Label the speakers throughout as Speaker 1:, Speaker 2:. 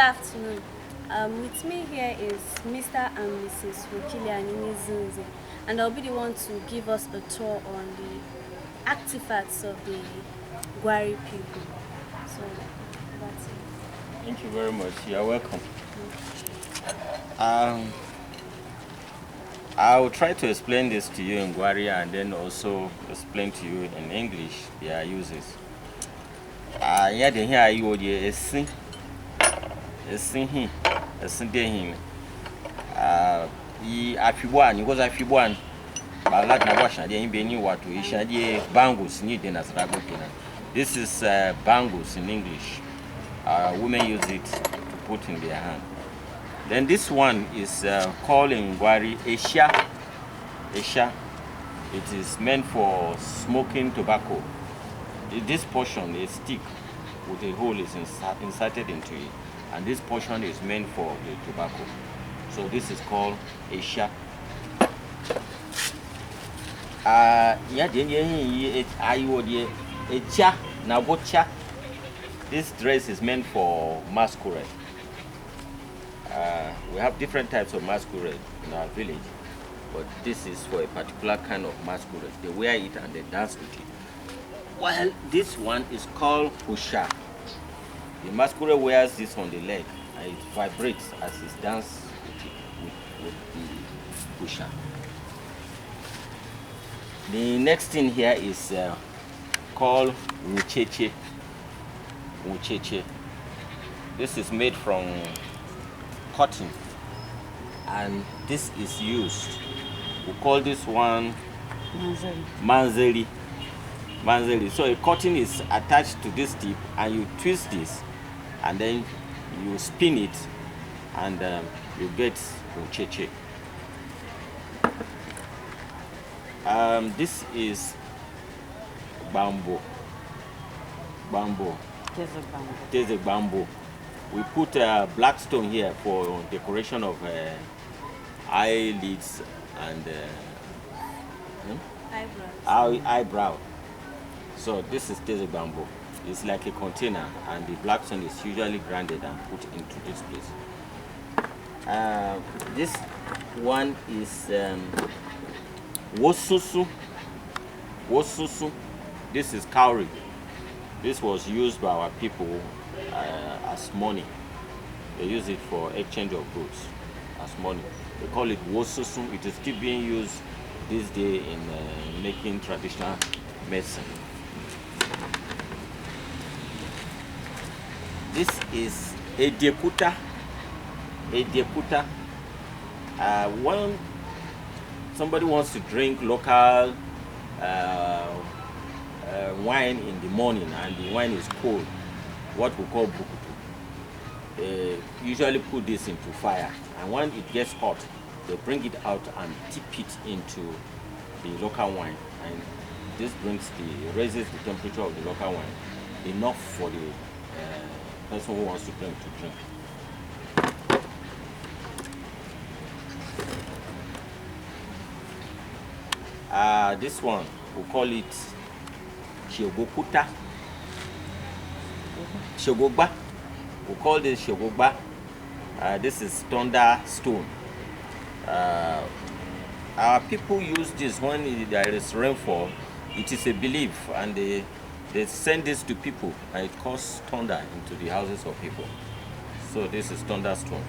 Speaker 1: afternoon. With me here is Mr. and Mrs. Zinze, and I'll be the one to give us a tour on the artifacts of the Gbari people. So that's it.
Speaker 2: Thank you very much. You're welcome. I'll try to explain this to you in Gbari and then also explain to you in English their uses. Yeah, the here you would a sing him, a sing him. Afibuan, you was Afibuan. But like na wash, I didn't be what we shall bangles need in as Ragokina. This is bangles in English. Women use it to put in their hand. Then this one is called in Gbari Asia. It is meant for smoking tobacco. This portion is stick with a hole is inserted into it, and this portion is meant for the tobacco. So this is called Asia. This dress is meant for masquerade. We have different types of masquerade in our village, but this is for a particular kind of masquerade. They wear it and they dance with it. Well, this one is called pusha. The masquerade wears this on the leg and it vibrates as it dances with the pusha. The next thing here is called mucheche. This is made from cotton, and this is used. We call this one manzeli. So a cotton is attached to this tip, and you twist this, and then you spin it, and you get mucheche. This is bamboo. There's a bamboo. We put black stone here for decoration of eyelids and eyebrow. So this is Teze bamboo. It's like a container, and the black stone is usually grinded and put into this place. This one is wosusu. This is cowrie. This was used by our people as money. They use it for exchange of goods as money. They call it wosusu. It is still being used this day in making traditional medicine. This is a deputa. When somebody wants to drink local wine in the morning and the wine is cold, what we call bukutu, they usually put this into fire, and when it gets hot, they bring it out and dip it into the local wine, and this raises the temperature of the local wine enough for the person who wants to drink. This one, we call it Shogokuta. Shogogba. We call this Shogogba. This is thunder stone. Our people use this when there is rainfall. It is a belief, and they send this to people, and it causes thunder into the houses of people. So this is thunder stone.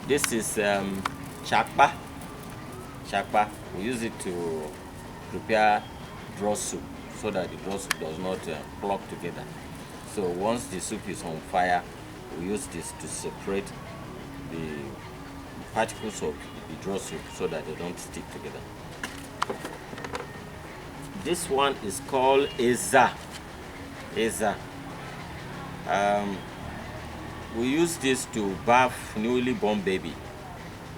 Speaker 2: This is chakpa. We use it to prepare draw soup so that the draw soup does not clog together. So once the soup is on fire, we use this to separate the particles of the draw soup so that they don't stick together. This one is called Eza. We use this to bath newly born baby.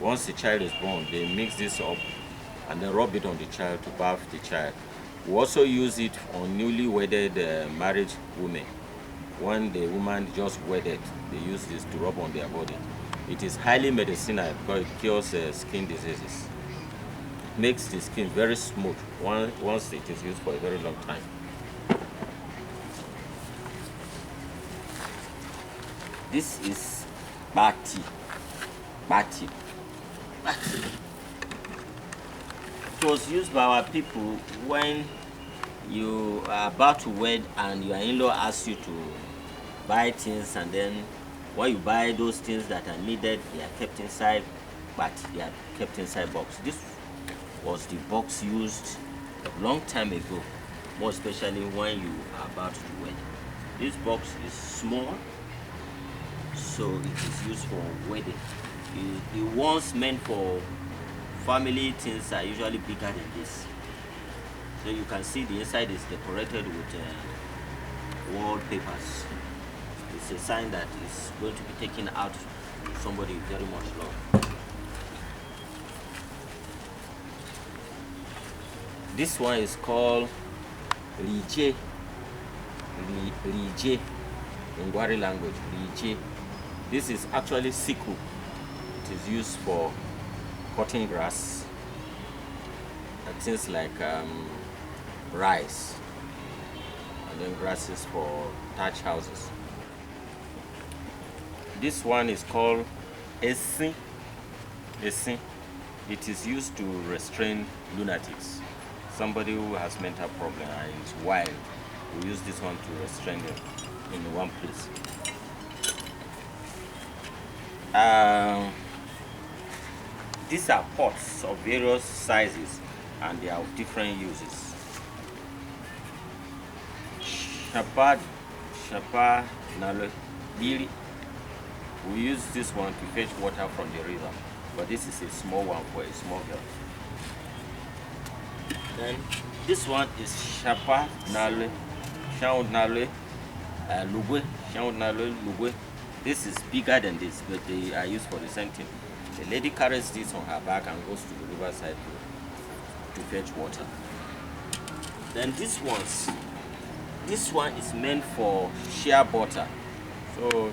Speaker 2: Once the child is born, they mix this up and then rub it on the child to bath the child. We also use it on newly wedded married women. When the woman just wedded, they use this to rub on their body. It is highly medicinal because it cures skin diseases. It makes the skin very smooth once it is used for a very long time. This is bati. Bati. It was used by our people when you are about to wed and your in-law asks you to buy things, and then when you buy those things that are needed, they are kept inside, but they are kept inside box. This was the box used a long time ago, more especially when you are about to wed. This box is small, so it is used for wedding. The ones meant for family things are usually bigger than this. So you can see the inside is decorated with wallpapers. It's a sign that it's going to be taken out to somebody you very much love. This one is called Rije. Rije in Gbari language. Rije. This is actually sickle. It is used for cutting grass and things like rice, and then grasses for thatch houses. This one is called Esin. Esin. It is used to restrain lunatics. Somebody who has mental problem and is wild, we use this one to restrain them in one place. These are pots of various sizes and they are of different uses. Shapa Nalo Lili. We use this one to fetch water from the river, but this is a small one for a small girl. Then this one is Shapa Nalo Nalo Lugwe. Nalo Lugwe. This is bigger than this, but they are used for the same thing. The lady carries this on her back and goes to the riverside to fetch water. Then this one is meant for shea butter. So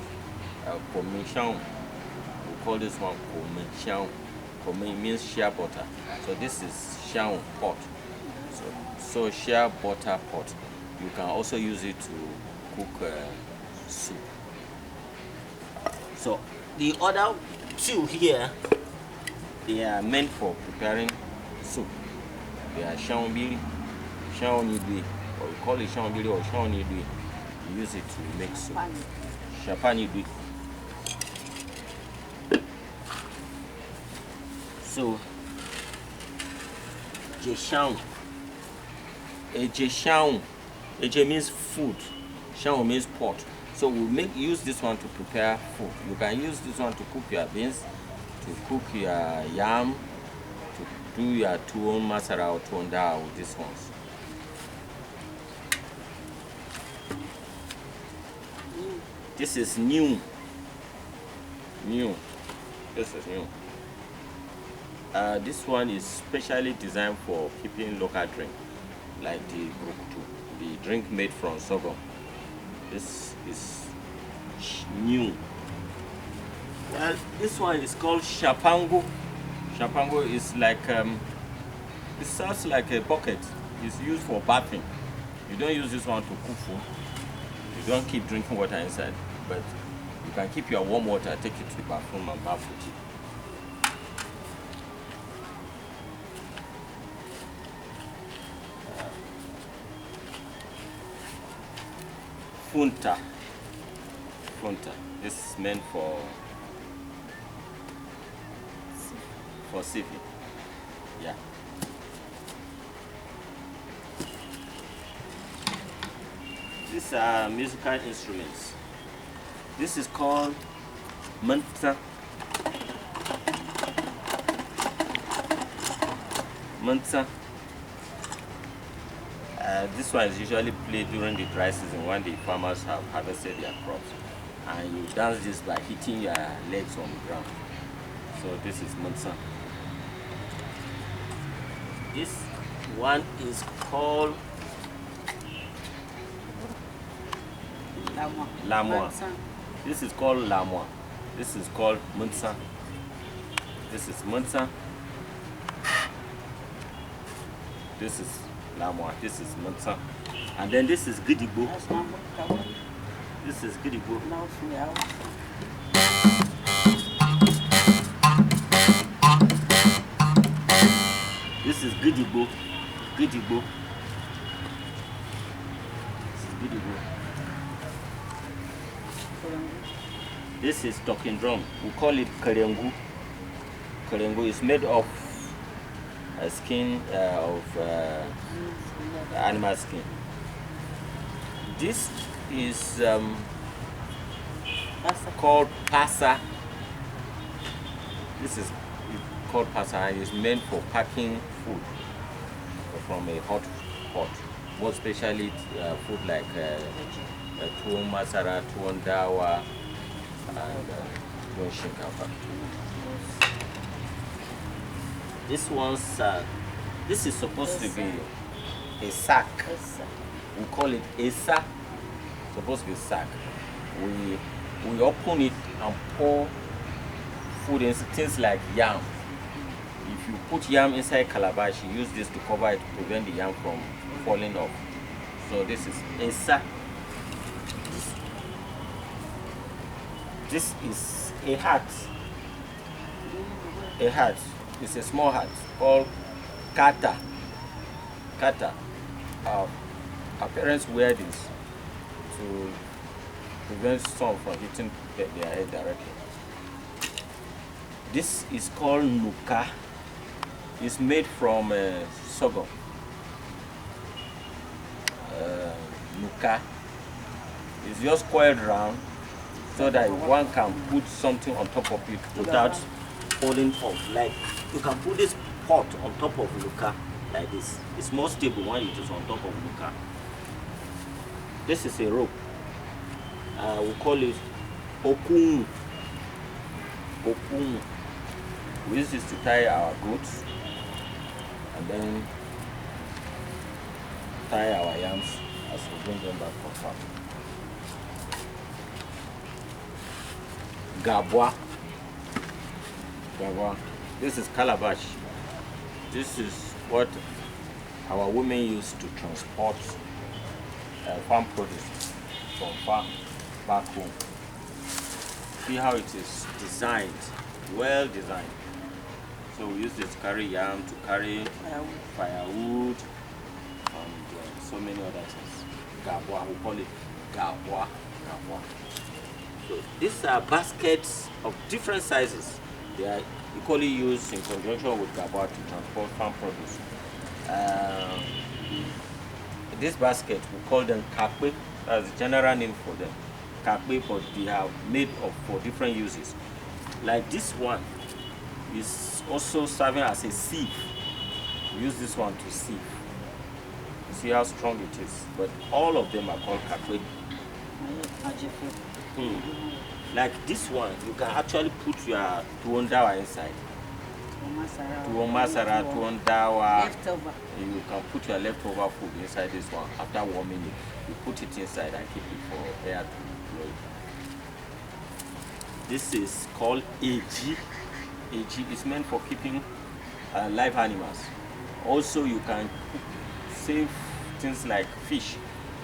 Speaker 2: commission, we call this one commission. Commission means shea butter. So this is shea pot. So shea butter pot. You can also use it to cook soup. So the other two here, they are meant for preparing soup. They are shaonbili, shaonidui, or we call it shaonbili or shaonidui. You use it to make soup. Chapangu. So jeshaon. Jeshaon. Eje means food. Shaon means pot. So we use this one to prepare food. You can use this one to cook your beans, to cook your yam, to do your tuwon masara or tuwon with these ones. This is new. This is new. This one is specially designed for keeping local drink, like the brukutu, the drink made from sorghum. This is new. Well, this one is called Chapangu. Chapangu is like it sounds like a bucket. It's used for bathing. You don't use this one to cook food. You don't keep drinking water inside, but you can keep your warm water, take it to the bathroom and bath with it. Funta. This is meant for sipping. Yeah. These are musical instruments. This is called Manta. Manta. This one is usually played during the dry season when the farmers have harvested their crops. And you dance this by hitting your legs on the ground. So this is Manta. This one is called Lamwa. This is called Lamwa. This is called Manta. This is Manta. This is Lamwa. This is Manta. And then this is Gidigbo. This is Gidigbo. This is Gidigbo. Gidigbo. This is Gidigbo. This is talking drum. We call it Karengu. Karengu is made of skin of animal skin. This is called pasa. This is called pasa and is meant for packing food from a hot pot. More especially food like tuwon masara, tuwon dawa, and tuwon shinkafa. This is supposed to be a sack. We call it esa. Supposed to be a sack. We open it and pour food in, things like yam. If you put yam inside calabash, you use this to cover it to prevent the yam from falling off. So this is esa. This is a hat. A hat. It's a small hat called kata. Kata. Our parents wear this to prevent sun from hitting their head directly. This is called Nuka. It's made from sorghum. Nuka. It's just coiled round so that one can put something on top of it without falling off. Like you can put this pot on top of Nuka like this. It's more stable when it is on top of Nuka. This is a rope. We call it okun. Okun. We use this to tie our goats and then tie our yams as we bring them back from farm. Gabwa. Gabwa. This is calabash. This is what our women use to transport farm produce from farm back home. See how it is designed, well designed. So we use this to carry yam, to carry firewood, and so many other things. Gabwa, we call it gabwa. Gabwa. So these are baskets of different sizes. They are equally used in conjunction with gabwa to transport farm produce. This basket, we call them kakwe. That's the general name for them. Kakwe, but they are made for different uses. Like this one is also serving as a sieve. We use this one to sieve. You see how strong it is. But all of them are called kakwe. Like this one, you can actually put your tuwon dawa inside. Tuwon masara, tuwon dawa.
Speaker 3: Leftover.
Speaker 2: You can put your leftover food inside this one. After warming it, you put it inside and keep it for air to blow. This is called AG. AG is meant for keeping live animals. Also, you can save things like fish,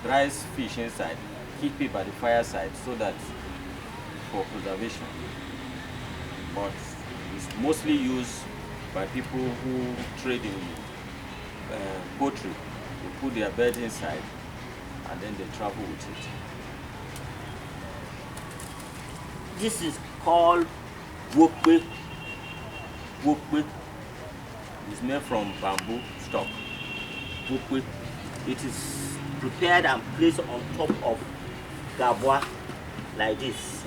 Speaker 2: dry fish inside. Keep it by the fireside so that for preservation. But it's mostly used by people who trade in poultry. They put their bird inside and then they travel with it. This is called wokwe. Wokwe is made from bamboo stalk. Wokwe. It is prepared and placed on top of gabwa like this.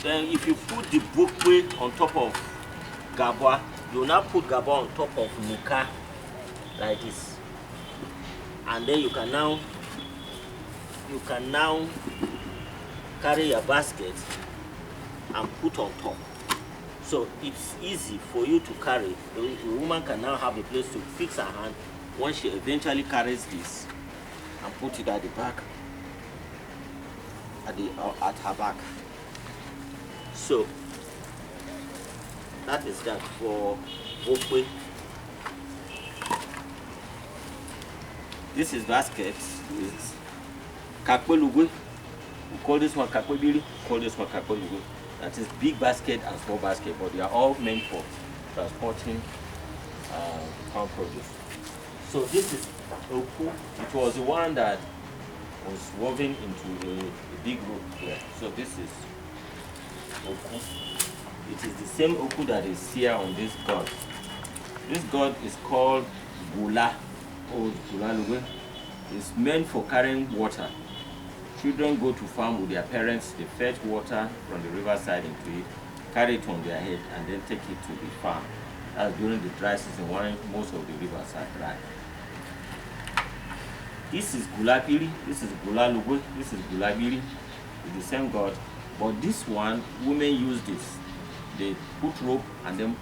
Speaker 2: Then if you put the wokwe on top of gabwa, you now put gabwa on top of nuka like this, and then you can now carry your basket and put on top. So it's easy for you to carry. The woman can now have a place to fix her hand once she eventually carries this and put it at the back, at her back. So that is that. For Okwe. This is basket. Is Kakwe. We call this one Kakwebiri, call this one Kakwelugu. That is big basket and small basket, but they are all meant for transporting farm produce. So this is Oku. It was the one that was woven into a big rope here. So this is Oku. It is the same Oku that is here on this god. This god is called Gula, or Gulalugu. It's meant for carrying water. Children go to farm with their parents, they fetch water from the riverside into it, carry it on their head, and then take it to the farm. That's during the dry season when most of the rivers are dry. This is Gulapiri, this is Gulalugu, this is Gulabiri, with the same god. But this one, women use this. They put rope and then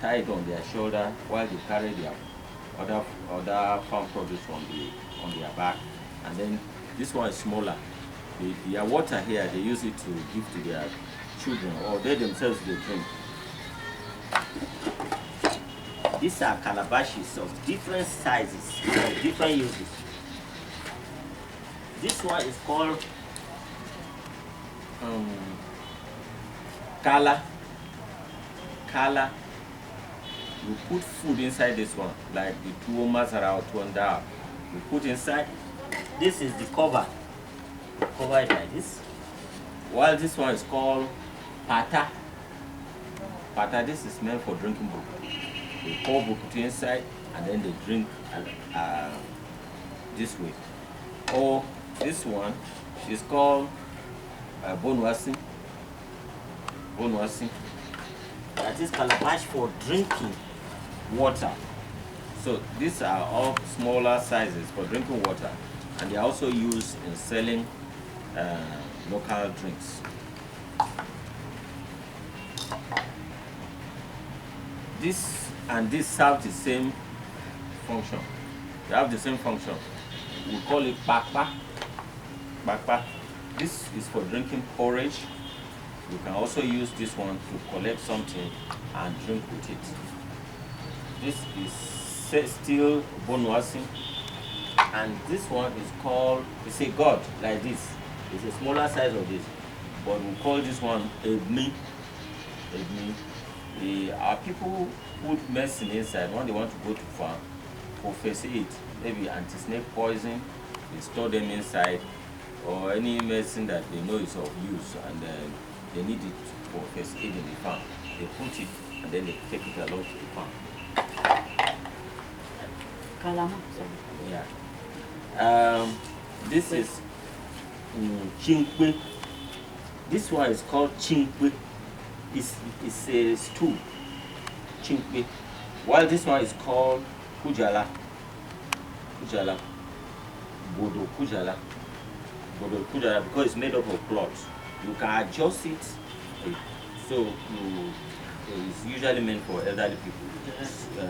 Speaker 2: tie it on their shoulder while they carry their other farm produce on their back. And then this one is smaller. Their water here, they use it to give to their children, or they themselves they drink. These are calabashes of different sizes, different uses. This one is called Kala. Kala. You put food inside this one, like the tuwo masara or tuwanda. You put inside. This is the cover. Cover it like this. While this one is called Pata. Pata, this is meant for drinking book. They pour book inside and then they drink this way. Or this one is called Bonwasi. Bonwasi. That is calabash for drinking water. So these are all smaller sizes for drinking water, and they are also used in selling local drinks. This and this serve the same function. They have the same function. We call it bakpa. Bakpa. This is for drinking porridge. You can also use this one to collect something and drink with it. This is still bonwasi, and this one is called, it's a god like this. It's a smaller size of this, but we call this one Ebmi. Our people put medicine inside when they want to go to farm for first aid, maybe anti-snake poison. They store them inside, or any medicine that they know is of use, and they need it for first aid in the farm. They put it and then they take it along to the farm. Yeah. This is Chinkwe. This one is called Chinkwe. It's a stew. Chinkwe. While this one is called Kujala. Kujala. Bodo Kujala. Bodo Kujala, because it's made up of cloth. You can adjust it. So it's usually meant for elderly people.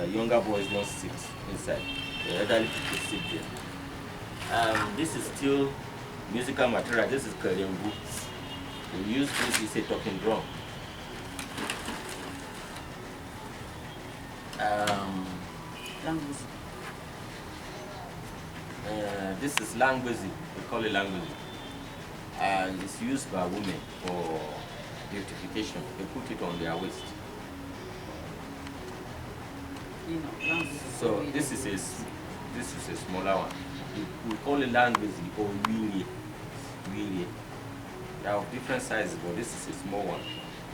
Speaker 2: Younger boys don't sit inside. The elderly people sit there. This is still musical material. This is Kalyambu. We use this, it's a talking drum. This is language. We call it language. And it's used by women for beautification. They put it on their waist. So this is a smaller one. We call it language or really. They are of different sizes, but this is a small one.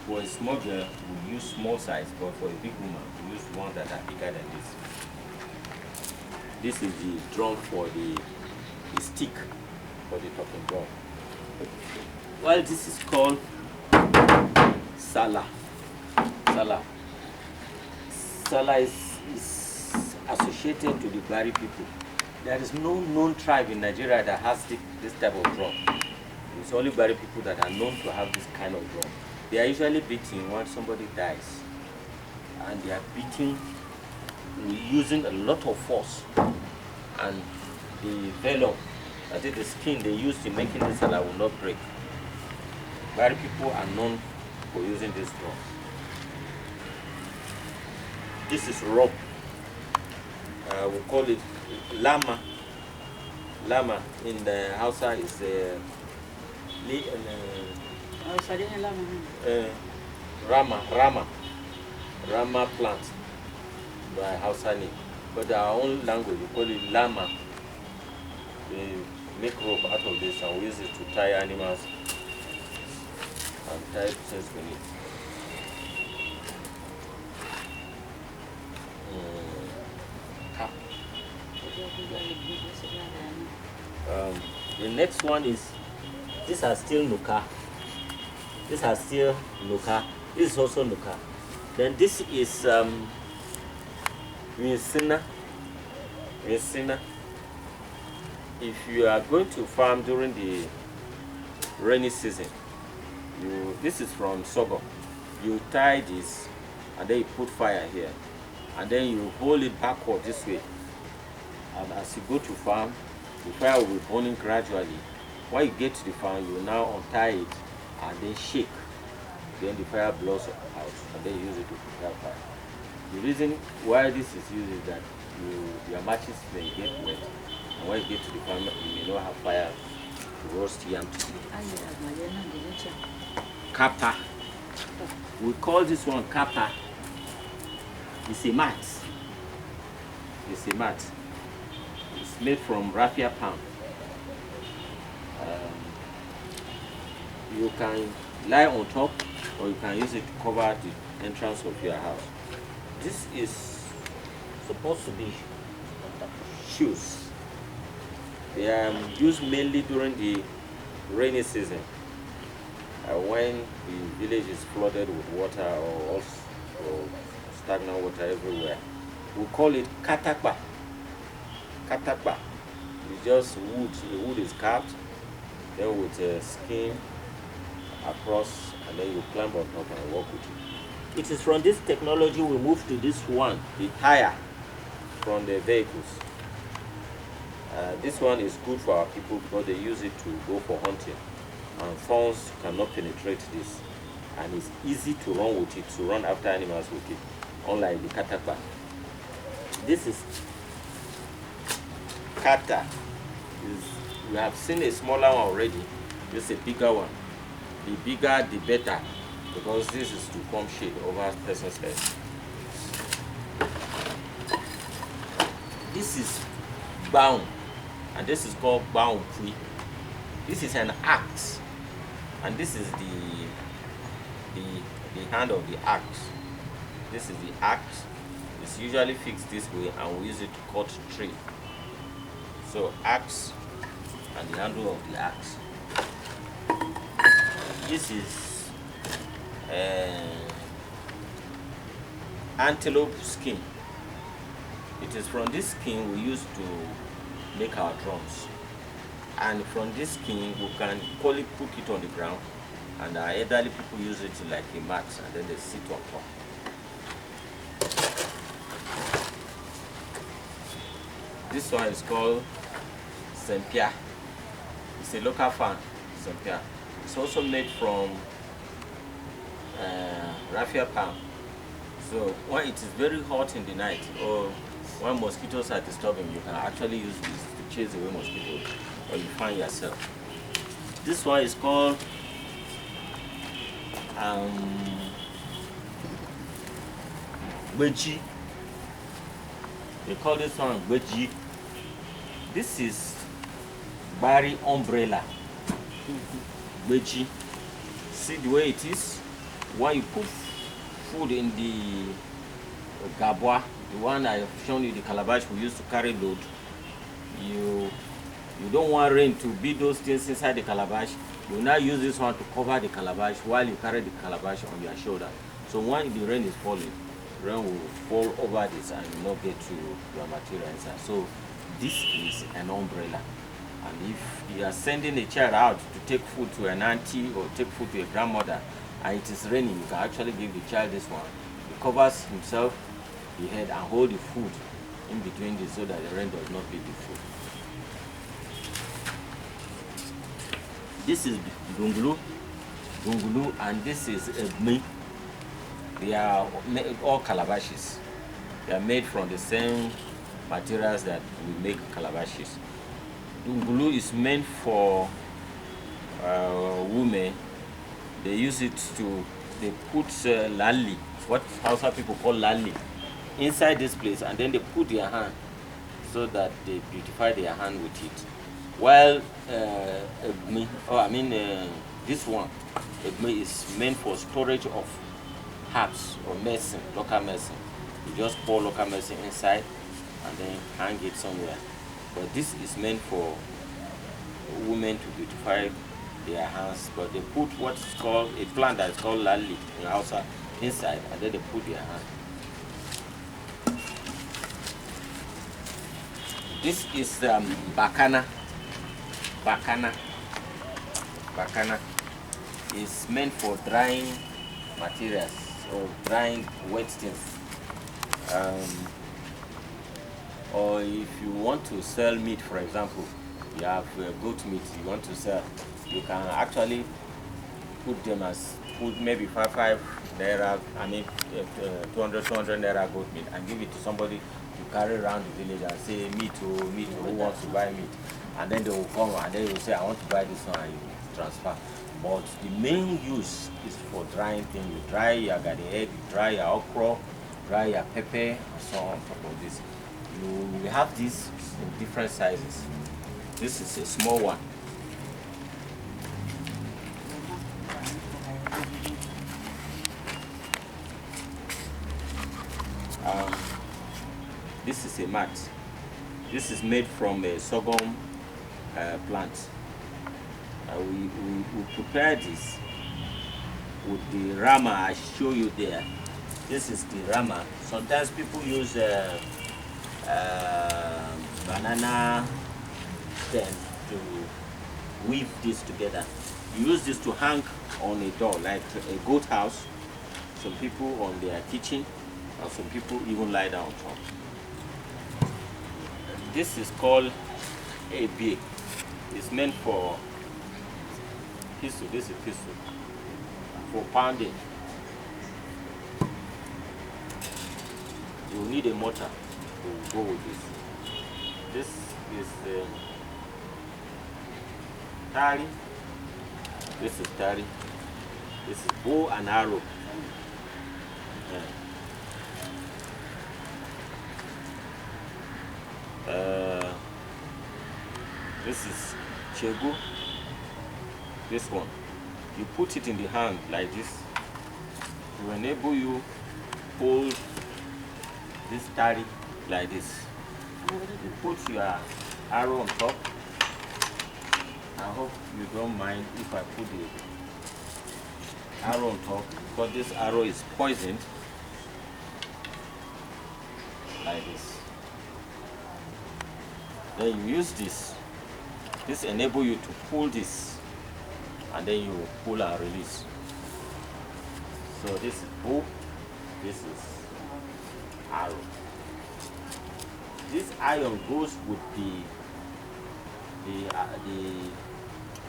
Speaker 2: For a small girl, we use small size, but for a big woman, we use ones that are bigger than this. This is the drum for the stick for the talking drum. Well, this is called Sala. Sala is associated to the Gbari people. There is no known tribe in Nigeria that has this type of drum. It's only Gbari people that are known to have this kind of drum. They are usually beating when somebody dies, and they are beating using a lot of force, and the vellum, that is the skin they use in making this Sala, will not break. Gbari people are known for using this drum. This is rope. We call it lama. Lama in the Hausa is Rama plant by Hausa name. But our own language we call it lama. We make rope out of this and we use it to tie animals and tie things with it. The next one is, these are still Nuka. These are still Nuka. This is also Nuka. Then this is Rinsina. If you are going to farm during the rainy season, this is from sorghum. You tie this and then you put fire here and then you hold it backward this way, and as you go to farm, the fire will be burning gradually. When you get to the farm, you now untie it and then shake. Then the fire blows out and then you use it to prepare fire. The reason why this is used is that your matches may get wet, and when you get to the farm, you may not have fire to roast yam to eat. Kappa. We call this one kappa. It's a mat. It's a mat. It's made from raffia palm. You can lie on top, or you can use it to cover the entrance of your house. This is supposed to be shoes. They are used mainly during the rainy season, when the village is flooded with water or stagnant water everywhere. We call it katakba. Katakba. It's just wood. The wood is carved, then with a skin across, and then you climb on top and walk with it. It is from this technology we move to this one, the tire from the vehicles. This one is good for our people because they use it to go for hunting, and thorns cannot penetrate this, and it's easy to run with it, to run after animals with it, unlike the katakba. This is kata. We have seen a smaller one already. This is a bigger one. The bigger the better, because this is to form shade over a person's head. This is bound, and this is called bound pui. This is an axe, and this is the hand of the axe. This is the axe. It's usually fixed this way, and we use it to cut tree. So axe and the handle of the axe. This is antelope skin. It is from this skin we use to make our drums, and from this skin we can put it on the ground, and our elderly people use it like a mat, and then they sit on top. This one is called Sempia. It's a local farm, Sempia. It's also made from raffia palm. So when it is very hot in the night, or when mosquitoes are disturbing, you can actually use this to chase away mosquitoes, or you find yourself. This one is called Gbari. They call this one Gbari. This is Gbari umbrella. Gbari. See the way it is? When you put food in the gabwa, the one I have shown you, the calabash we used to carry load, you don't want rain to beat those things inside the calabash. You now use this one to cover the calabash while you carry the calabash on your shoulder. So when the rain is falling, rain will fall over this and will not get to your material inside. So this is an umbrella. And if you are sending a child out to take food to an auntie or take food to a grandmother, and it is raining, you can actually give the child this one. He covers himself, the head, and hold the food in between this so that the rain does not beat the food. This is Gungulu, and this is Ebmi. They are all calabashes. They are made from the same materials that we make calabashes. Ungulu is meant for women. They use it to, they put lali, what Hausa people call lali, inside this place, and then they put their hand so that they beautify their hand with it. While this one is meant for storage of herbs or medicine, local medicine. You just pour local medicine inside and then hang it somewhere. But this is meant for women to beautify their hands. But they put what's called a plant that is called lali in Hausa inside, and then they put their hand. This is bakana. Bakana is meant for drying materials or drying wet things. Or if you want to sell meat, for example, you have goat meat you want to sell, you can actually put them as maybe 5 naira, 200 naira goat meat, and give it to somebody to carry around the village and say, meat, who wants to buy meat? And then they will come and then you will say, I want to buy this one, and you transfer. But the main use is for drying things. You dry your garden egg, you dry your okra, dry your pepper, and so on top of this. You have this in different sizes. This is a small one. This is a mat. This is made from a sorghum plant. We prepare this with the rama I show you there. This is the rama. Sometimes people use banana stem to weave this together. You use this to hang on a door, like a goat house. Some people on their kitchen, and some people even lie down on top. This is called a big. It's meant for pistol. This is pistol for pounding. You need a mortar to go with this. This is tari. This is tari. This is bow and arrow. This is chegu. This one, you put it in the hand like this to enable you hold this tari like this. You put your arrow on top. I hope you don't mind if I put the arrow on top, because this arrow is poisoned like this. Then you use this. This enables you to pull this, and then you pull and release. So this is bow, this is arrow. This iron goes with the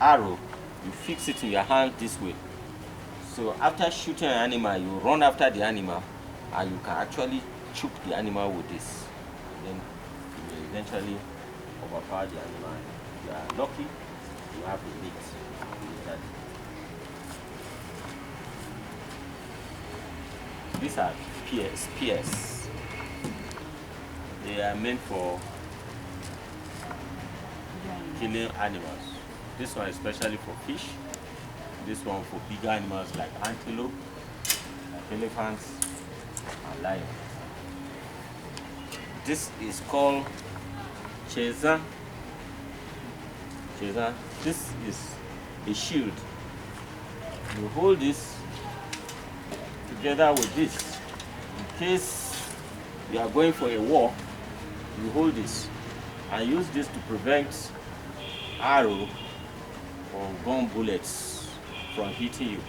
Speaker 2: arrow. You fix it in your hand this way. So after shooting an animal, you run after the animal, and you can actually choke the animal with this. And then you will eventually overpower the animal. If you are lucky, you have the meat. These are spears. They are meant for killing animals. This one especially for fish. This one for bigger animals like antelope, elephants, and lion. This is called cheza. This is a shield. You hold this together with this. In case you are going for a war, you hold this and use this to prevent arrow or gun bullets from hitting you.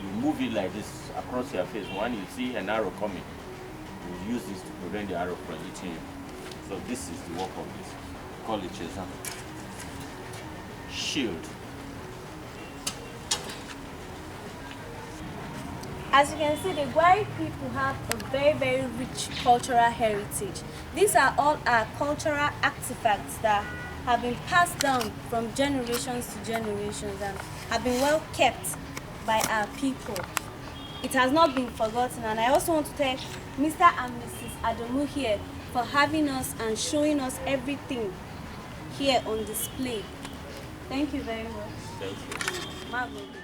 Speaker 2: You move it like this across your face. When you see an arrow coming, you use this to prevent the arrow from hitting you. So this is the work of this. Call it cheza. Shield.
Speaker 1: As you can see, the Gbari people have a very, very rich cultural heritage. These are all our cultural artifacts that have been passed down from generations to generations and have been well kept by our people. It has not been forgotten, and I also want to thank Mr. and Mrs. Adamu here for having us and showing us everything here on display. Thank you very much.
Speaker 2: Thank you.
Speaker 1: Marvelous.